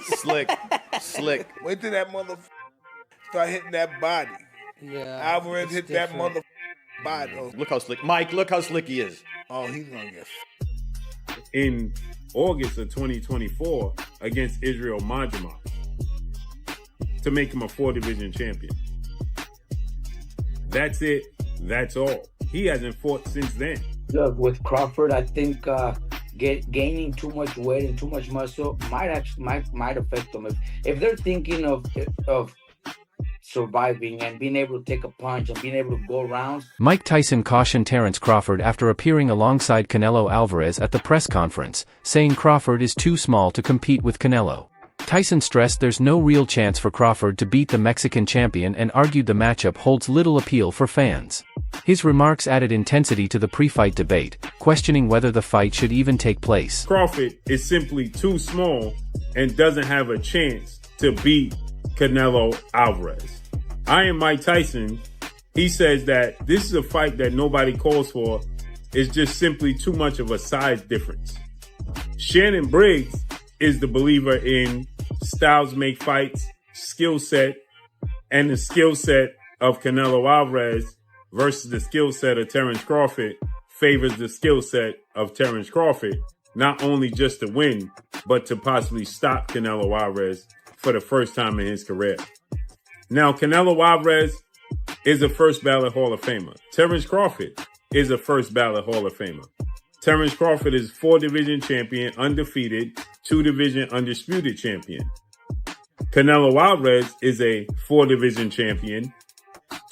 Slick. Wait till that motherfucker start hitting that body. Yeah. Alvarez hit that motherfucker body. Look how slick. Mike, look how slick he is. Oh, he's gonna get in August of 2024 against Israel Majima to make him a 4-division champion. That's it. That's all. He hasn't fought since then. Look, with Crawford, I think gaining too much weight and too much muscle might affect them. If they're thinking of surviving and being able to take a punch and being able to go rounds. Mike Tyson cautioned Terence Crawford after appearing alongside Canelo Alvarez at the press conference, saying Crawford is too small to compete with Canelo. Tyson stressed there's no real chance for Crawford to beat the Mexican champion and argued the matchup holds little appeal for fans. His remarks added intensity to the pre-fight debate, questioning whether the fight should even take place. Crawford is simply too small and doesn't have a chance to beat Canelo Alvarez. I am Mike Tyson. He says that this is a fight that nobody calls for. It's just simply too much of a size difference. Shannon Briggs is the believer in styles make fights, skill set, and the skill set of Canelo Alvarez versus the skill set of Terence Crawford favors the skill set of Terence Crawford, not only just to win, but to possibly stop Canelo Alvarez for the first time in his career. Now, Canelo Alvarez is a first ballot Hall of Famer. Terence Crawford is a first ballot Hall of Famer. Terence Crawford is 4-division champion, undefeated, 2-division undisputed champion. Canelo Alvarez is a 4-division champion,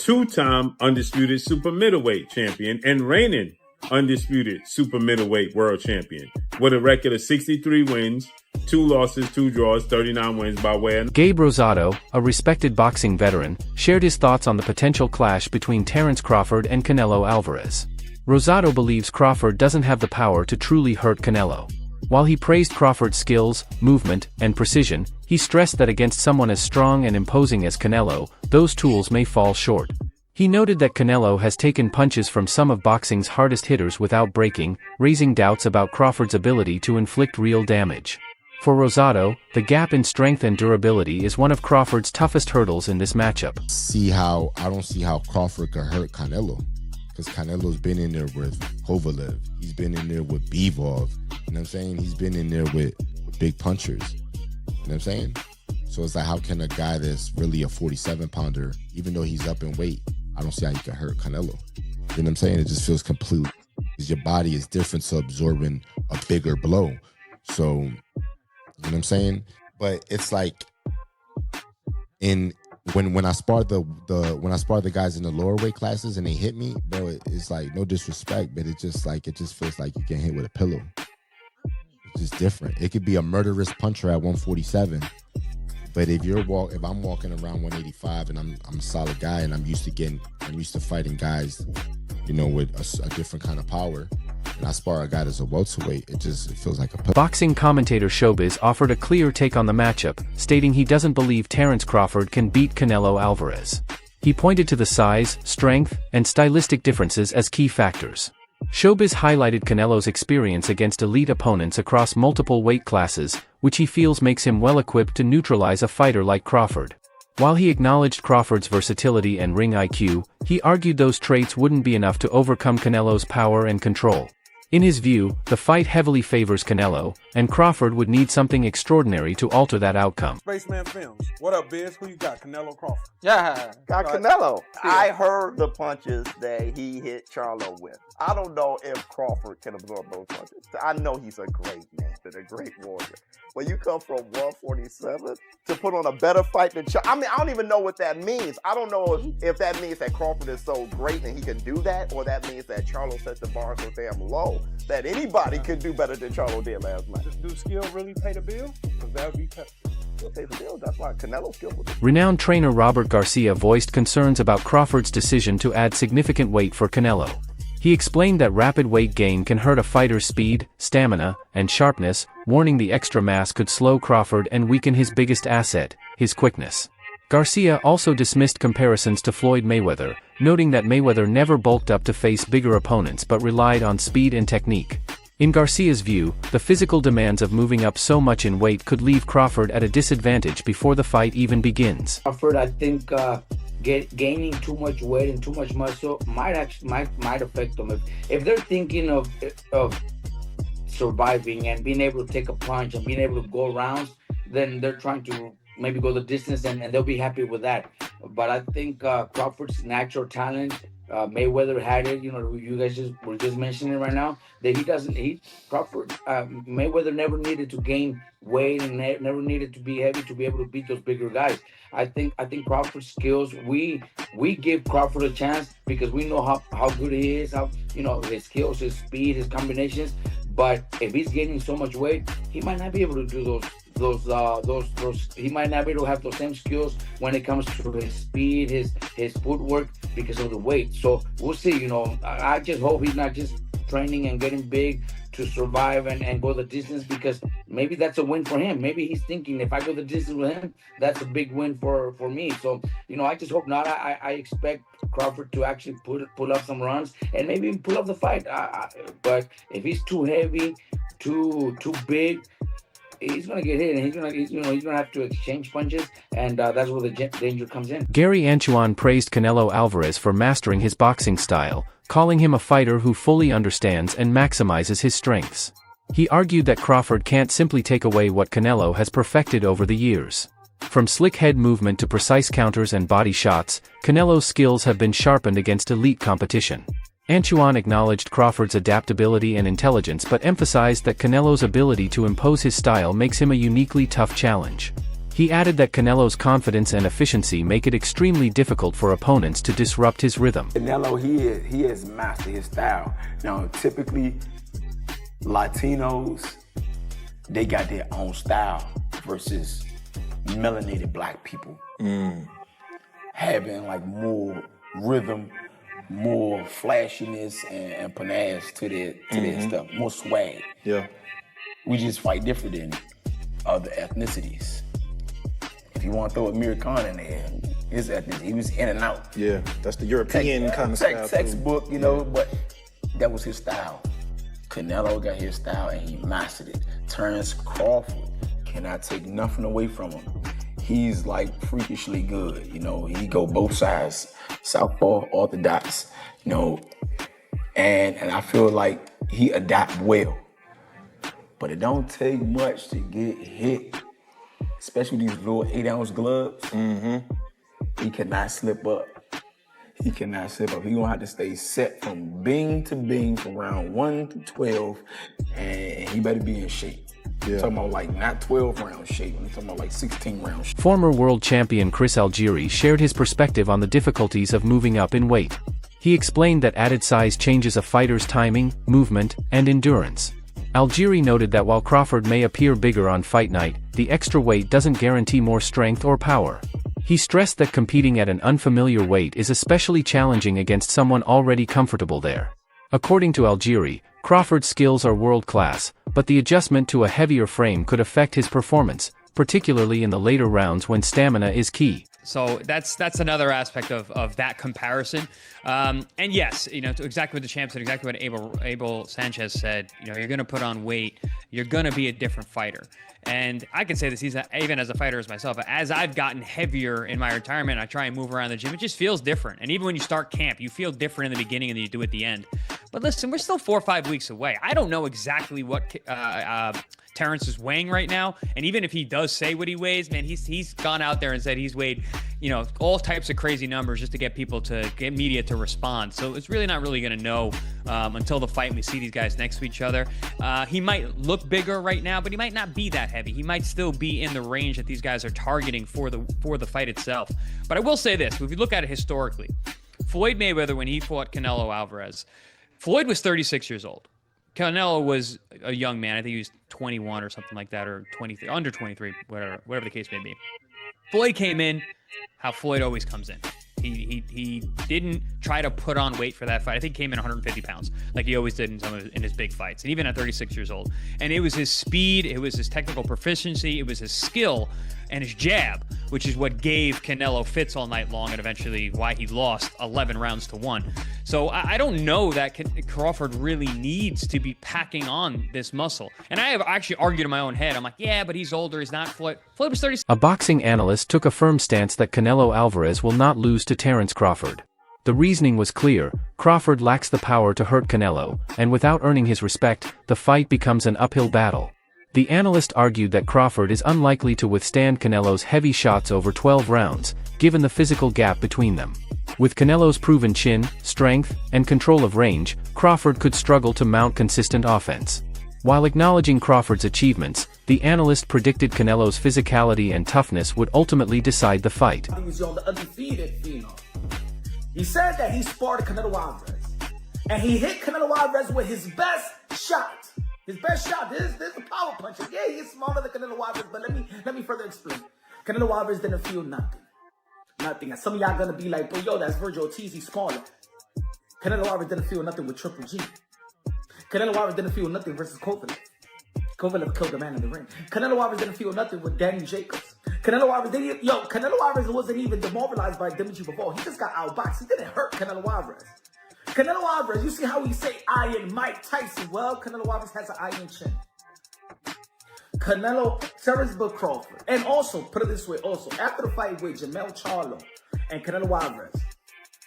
2-time undisputed super middleweight champion, and reigning undisputed super middleweight world champion with a record of 63 wins, 2 losses, 2 draws, 39 wins by way of... Gabe Rosado, a respected boxing veteran, shared his thoughts on the potential clash between Terence Crawford and Canelo Alvarez. Rosado believes Crawford doesn't have the power to truly hurt Canelo. While he praised Crawford's skills, movement, and precision, he stressed that against someone as strong and imposing as Canelo, those tools may fall short. He noted that Canelo has taken punches from some of boxing's hardest hitters without breaking, raising doubts about Crawford's ability to inflict real damage. For Rosado, the gap in strength and durability is one of Crawford's toughest hurdles in this matchup. I don't see how Crawford could hurt Canelo. Because Canelo's been in there with Kovalev. He's been in there with Bivol. You know what I'm saying? He's been in there with big punchers. You know what I'm saying? So it's like, how can a guy that's really a 47-pounder, even though he's up in weight, I don't see how he can hurt Canelo. You know what I'm saying? It just feels complete. Because your body is different to absorbing a bigger blow. So, you know what I'm saying? But it's like, when I spar the guys in the lower weight classes and they hit me, bro, it's like, no disrespect, but it just feels like you get hit with a pillow. It's just different. It could be a murderous puncher at 147, but if I'm walking around 185 and I'm a solid guy and I'm used to fighting guys, you know, with a different kind of power, and I spar a guy that's a welterweight, it feels like a pillow. Boxing commentator Showbiz offered a clear take on the matchup, stating he doesn't believe Terence Crawford can beat Canelo Alvarez. He pointed to the size, strength, and stylistic differences as key factors. Showbiz highlighted Canelo's experience against elite opponents across multiple weight classes, which he feels makes him well-equipped to neutralize a fighter like Crawford. While he acknowledged Crawford's versatility and ring IQ, he argued those traits wouldn't be enough to overcome Canelo's power and control. In his view, the fight heavily favors Canelo, and Crawford would need something extraordinary to alter that outcome. Spaceman Films. What up, Biz? Who you got? Canelo Crawford? Yeah. Got Canelo. Yeah. I heard the punches that he hit Charlo with. I don't know if Crawford can absorb those punches. I know he's a great man and a great warrior. When you come from 147 to put on a better fight than Charlo, I mean, I don't even know what that means. I don't know if that means that Crawford is so great and he can do that, or that means that Charlo set the bar so damn low that anybody could do better than Charlo did last night. Do skill really pay the bill? Because that would be tough. Pay the bill. That's why Canelo's skill was. Renowned trainer Robert Garcia voiced concerns about Crawford's decision to add significant weight for Canelo. He explained that rapid weight gain can hurt a fighter's speed, stamina, and sharpness, warning the extra mass could slow Crawford and weaken his biggest asset, his quickness. Garcia also dismissed comparisons to Floyd Mayweather, noting that Mayweather never bulked up to face bigger opponents but relied on speed and technique. In Garcia's view, the physical demands of moving up so much in weight could leave Crawford at a disadvantage before the fight even begins. Crawford, I think, gaining too much weight and too much muscle might affect them. If they're thinking of surviving and being able to take a punch and being able to go rounds, then they're trying to maybe go the distance and they'll be happy with that. But I think Crawford's natural talent, Mayweather had it. You know, you guys were just mentioning it right now that Mayweather never needed to gain weight and never needed to be heavy to be able to beat those bigger guys. I think Crawford's skills, we give Crawford a chance because we know how good he is, how, you know, his skills, his speed, his combinations. But if he's gaining so much weight, he might not be able to do those. He might not be able to have those same skills when it comes to his speed, his footwork, because of the weight. So we'll see. You know, I just hope he's not just training and getting big to survive and go the distance, because maybe that's a win for him. Maybe he's thinking, if I go the distance with him, that's a big win for me. So, you know, I just hope not. I expect Crawford to actually pull up some runs and maybe even pull up the fight. But if he's too heavy, too big, he's gonna get hit, and he's gonna have to exchange punches, and that's where the danger comes in. Gary Anchuan praised Canelo Alvarez for mastering his boxing style, calling him a fighter who fully understands and maximizes his strengths. He argued that Crawford can't simply take away what Canelo has perfected over the years. From slick head movement to precise counters and body shots, Canelo's skills have been sharpened against elite competition. Anchuan acknowledged Crawford's adaptability and intelligence but emphasized that Canelo's ability to impose his style makes him a uniquely tough challenge. He added that Canelo's confidence and efficiency make it extremely difficult for opponents to disrupt his rhythm. Canelo, he has mastered his style. Now, typically, Latinos, they got their own style versus melanated black people. Having like more rhythm, more flashiness and panache to their stuff, more swag. Yeah. We just fight different than other ethnicities. If you want to throw Amir Khan in there, his ethnicity, he was in and out. Yeah, that's the European kind of style. Textbook, you know, but that was his style. Canelo got his style and he mastered it. Terence Crawford cannot take nothing away from him. He's like freakishly good, you know. He go both sides, southpaw, orthodox, you know. And I feel like he adapt well. But it don't take much to get hit, especially these little 8-ounce gloves. He cannot slip up. He cannot slip up. He gonna have to stay set from bing to bing from round 1 to 12, and he better be in shape. I'm talking about like not 12-round shape. I'm talking about like 16-round shape. Former world champion Chris Algieri shared his perspective on the difficulties of moving up in weight. He explained that added size changes a fighter's timing, movement, and endurance. Algieri noted that while Crawford may appear bigger on fight night, the extra weight doesn't guarantee more strength or power. He stressed that competing at an unfamiliar weight is especially challenging against someone already comfortable there. According to Algieri, Crawford's skills are world-class, but the adjustment to a heavier frame could affect his performance, particularly in the later rounds when stamina is key. So that's another aspect of that comparison. And yes, you know, exactly what the champ said, exactly what Abel Sanchez said, you know, you're going to put on weight, you're going to be a different fighter. And I can say this even as a fighter as myself, as I've gotten heavier in my retirement, I try and move around the gym, it just feels different. And even when you start camp, you feel different in the beginning than you do at the end. But listen, we're still 4 or 5 weeks away. I don't know exactly what Terence is weighing right now. And even if he does say what he weighs, man, he's gone out there and said he's weighed, you know, all types of crazy numbers just to get people to get media to respond. So it's really not really going to know until the fight and we see these guys next to each other. He might look bigger right now, but he might not be that heavy. He might still be in the range that these guys are targeting for the fight itself. But I will say this, if you look at it historically, Floyd Mayweather, when he fought Canelo Alvarez, Floyd was 36 years old. Canelo was a young man. I think he was 21 or something like that, or 23, under 23, whatever the case may be. Floyd came in how Floyd always comes in. He didn't try to put on weight for that fight. I think he came in 150 pounds, like he always did in his big fights, and even at 36 years old. And it was his speed, it was his technical proficiency, it was his skill and his jab, which is what gave Canelo fits all night long and eventually why he lost 11 rounds to 1. So I don't know that Crawford really needs to be packing on this muscle. And I have actually argued in my own head. I'm like, yeah, but he's older. He's not Floyd. Floyd was 30. A boxing analyst took a firm stance that Canelo Alvarez will not lose to Terence Crawford. The reasoning was clear: Crawford lacks the power to hurt Canelo, and without earning his respect, the fight becomes an uphill battle. The analyst argued that Crawford is unlikely to withstand Canelo's heavy shots over 12 rounds, given the physical gap between them. With Canelo's proven chin, strength, and control of range, Crawford could struggle to mount consistent offense. While acknowledging Crawford's achievements, the analyst predicted Canelo's physicality and toughness would ultimately decide the fight. He's on the undefeated phenom. He said that he sparred Canelo Alvarez, and he hit Canelo Alvarez with his best shot. His best shot. This is a power puncher. Yeah, he's smaller than Canelo Alvarez, but let me further explain. Canelo Alvarez didn't feel nothing. Nothing. And some of y'all gonna be like, "But yo, that's Virgil Ortiz, he's smaller." Canelo Alvarez didn't feel nothing with Triple G. Canelo Alvarez didn't feel nothing versus Kovalev. Kovalev killed the man in the ring. Canelo Alvarez didn't feel nothing with Danny Jacobs. Canelo Alvarez wasn't even demoralized by Dimitri Bivol. He just got outboxed. He didn't hurt Canelo Alvarez. Canelo Alvarez, you see how we say Iron Mike Tyson? Well, Canelo Alvarez has an iron chin. Terence Crawford. And also, put it this way, after the fight with Jermell Charlo and Canelo Alvarez,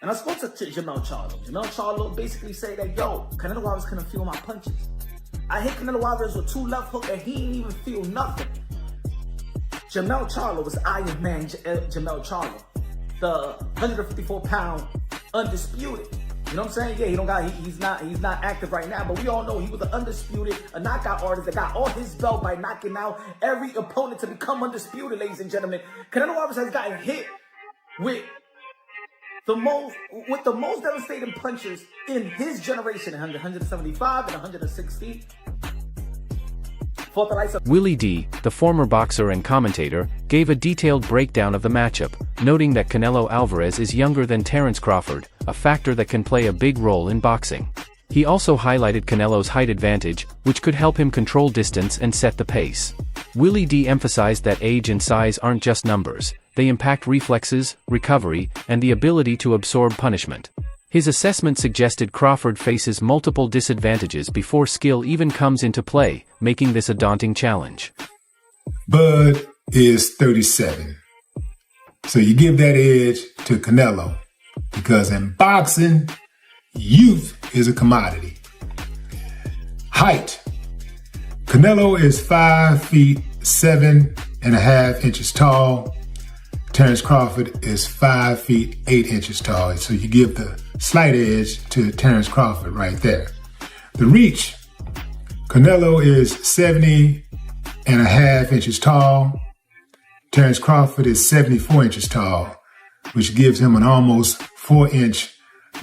and I spoke to Jermell Charlo. Jermell Charlo basically said that, yo, Canelo Alvarez couldn't feel my punches. I hit Canelo Alvarez with 2 left hooks and he didn't even feel nothing. Jermell Charlo was Iron Man Jermell Charlo, the 154-pound undisputed. You know what I'm saying? Yeah, he's not active right now, but we all know he was an undisputed, a knockout artist that got all his belt by knocking out every opponent to become undisputed, ladies and gentlemen. Canelo Alvarez has gotten hit with the most devastating punches in his generation, 175 and 160. Willie D, the former boxer and commentator, gave a detailed breakdown of the matchup, noting that Canelo Alvarez is younger than Terence Crawford, a factor that can play a big role in boxing. He also highlighted Canelo's height advantage, which could help him control distance and set the pace. Willie D emphasized that age and size aren't just numbers, they impact reflexes, recovery, and the ability to absorb punishment. His assessment suggested Crawford faces multiple disadvantages before skill even comes into play, making this a daunting challenge. Bud is 37. So you give that edge to Canelo, because in boxing, youth is a commodity. Height. Canelo is 5 feet 7.5 tall. Terence Crawford is 5 feet 8 inches tall. So you give the slight edge to Terence Crawford right there. The reach. Canelo is 70.5 inches tall. Terence Crawford is 74 inches tall, which gives him an almost 4-inch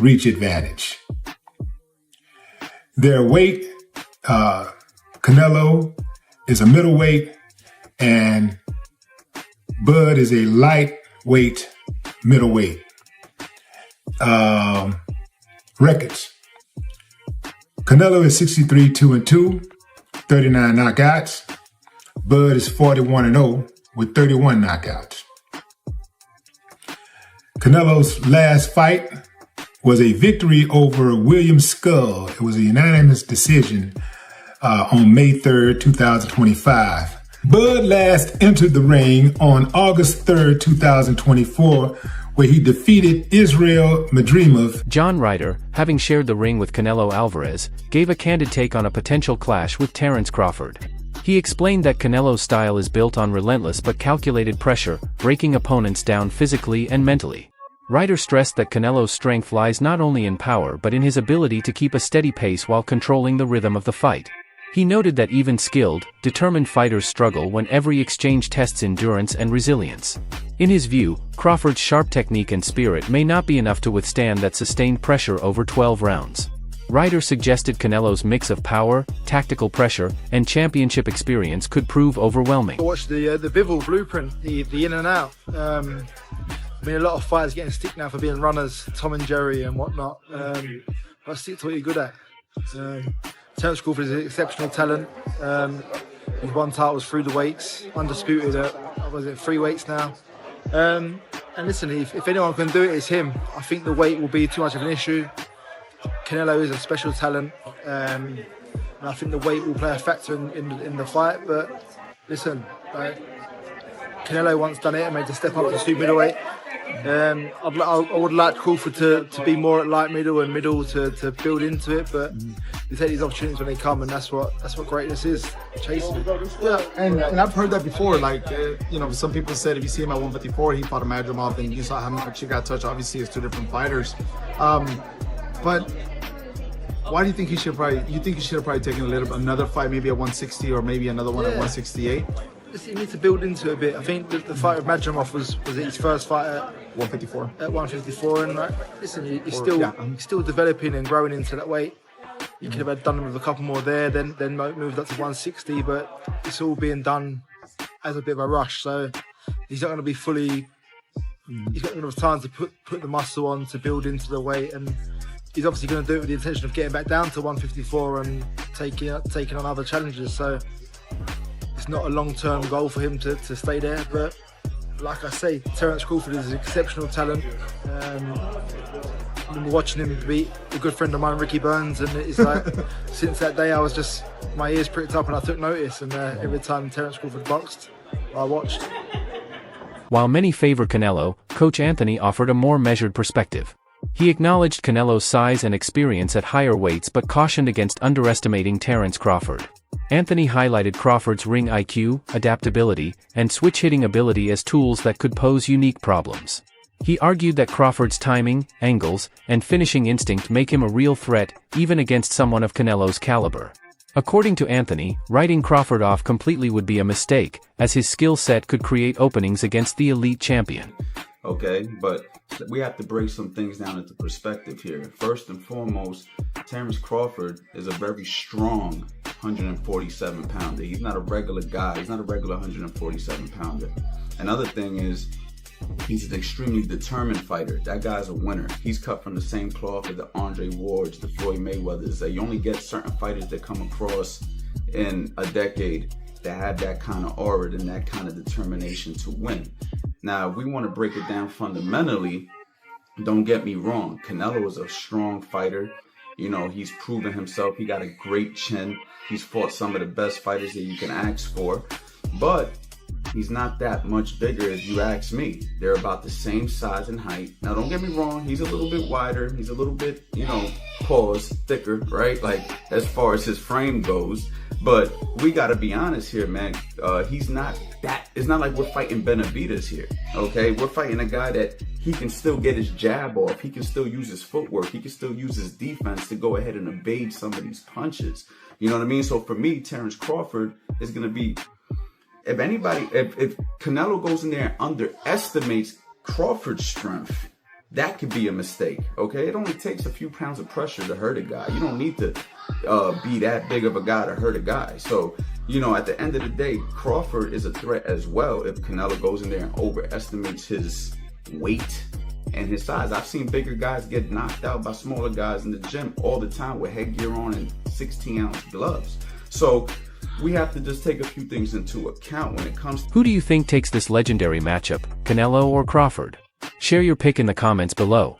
reach advantage. Their weight, Canelo is a middleweight and Bud is a lightweight middleweight. Records. Canelo is 63-2-2, 39 knockouts. Bud is 41-0 with 31 knockouts. Canelo's last fight was a victory over William Skull. It was a unanimous decision on May 3rd, 2025. Bud last entered the ring on August 3rd, 2024, where he defeated Israel Madrimov. John Ryder, having shared the ring with Canelo Alvarez, gave a candid take on a potential clash with Terence Crawford. He explained that Canelo's style is built on relentless but calculated pressure, breaking opponents down physically and mentally. Ryder stressed that Canelo's strength lies not only in power but in his ability to keep a steady pace while controlling the rhythm of the fight. He noted that even skilled, determined fighters struggle when every exchange tests endurance and resilience. In his view, Crawford's sharp technique and spirit may not be enough to withstand that sustained pressure over 12 rounds. Ryder suggested Canelo's mix of power, tactical pressure, and championship experience could prove overwhelming. I watched the Bivol blueprint, the in and out. I mean, a lot of fighters getting stick now for being runners, Tom and Jerry and whatnot. I stick to what you're good at. Terence Crawford is an exceptional talent. His one titles through the weights, undisputed at was it 3 weights now? And listen, if anyone can do it, it's him. I think the weight will be too much of an issue. Canelo is a special talent, and I think the weight will play a factor in the fight. But listen, Canelo once done it and made the step up to super middleweight. I would like Crawford to be more at light middle and middle to build into it, but you take these opportunities when they come, and that's what greatness is, chasing it. Yeah, and I've heard that before. Like some people said if you see him at 154, he fought a Madrimov, and you saw how much he got touched. Obviously, it's two different fighters. But why do you think he should probably? You think he should have probably taken another fight, maybe at 160 or maybe another one at 168? He needs to build into it a bit. I think the fight with Madrimov was his first fight at 154. At 154, and listen, he's still developing and growing into that weight. He could have done with a couple more there, then moved up to 160, but it's all being done as a bit of a rush. So he's not going to be fully. He's got enough time to put the muscle on to build into the weight, and he's obviously going to do it with the intention of getting back down to 154 and taking on other challenges. So it's not a long-term goal for him to stay there, but like I say, Terence Crawford is an exceptional talent. I remember watching him beat a good friend of mine, Ricky Burns, and it's like since that day I was just, my ears pricked up and I took notice, and every time Terence Crawford boxed, I watched. While many favor Canelo, Coach Anthony offered a more measured perspective. He acknowledged Canelo's size and experience at higher weights but cautioned against underestimating Terence Crawford. Anthony highlighted Crawford's ring IQ, adaptability, and switch-hitting ability as tools that could pose unique problems. He argued that Crawford's timing, angles, and finishing instinct make him a real threat, even against someone of Canelo's caliber. According to Anthony, writing Crawford off completely would be a mistake, as his skill set could create openings against the elite champion. Okay, but we have to break some things down into perspective here. First and foremost, Terence Crawford is a very strong 147 pounder. He's not a regular guy. He's not a regular 147 pounder. Another thing is, he's an extremely determined fighter. That guy's a winner. He's cut from the same cloth as the Andre Wards, the Floyd Mayweathers. You only get certain fighters that come across in a decade that have that kind of aura and that kind of determination to win. Now, if we want to break it down fundamentally, don't get me wrong. Canelo is a strong fighter. He's proven himself. He got a great chin. He's fought some of the best fighters that you can ask for. But he's not that much bigger if you ask me. They're about the same size and height. Now, don't get me wrong. He's a little bit wider. He's a little bit, thicker, right? Like, as far as his frame goes. But we got to be honest here, man. He's not that. It's not like we're fighting Benavidez here, okay? We're fighting a guy that he can still get his jab off. He can still use his footwork. He can still use his defense to go ahead and evade some of these punches. You know what I mean? So for me, Terence Crawford is going to be, if Canelo goes in there and underestimates Crawford's strength, that could be a mistake, okay? It only takes a few pounds of pressure to hurt a guy. You don't need to be that big of a guy to hurt a guy. So, at the end of the day, Crawford is a threat as well if Canelo goes in there and overestimates his weight and his size. I've seen bigger guys get knocked out by smaller guys in the gym all the time with headgear on and 16-ounce gloves. So we have to just take a few things into account when it comes to... Who do you think takes this legendary matchup, Canelo or Crawford? Share your pick in the comments below.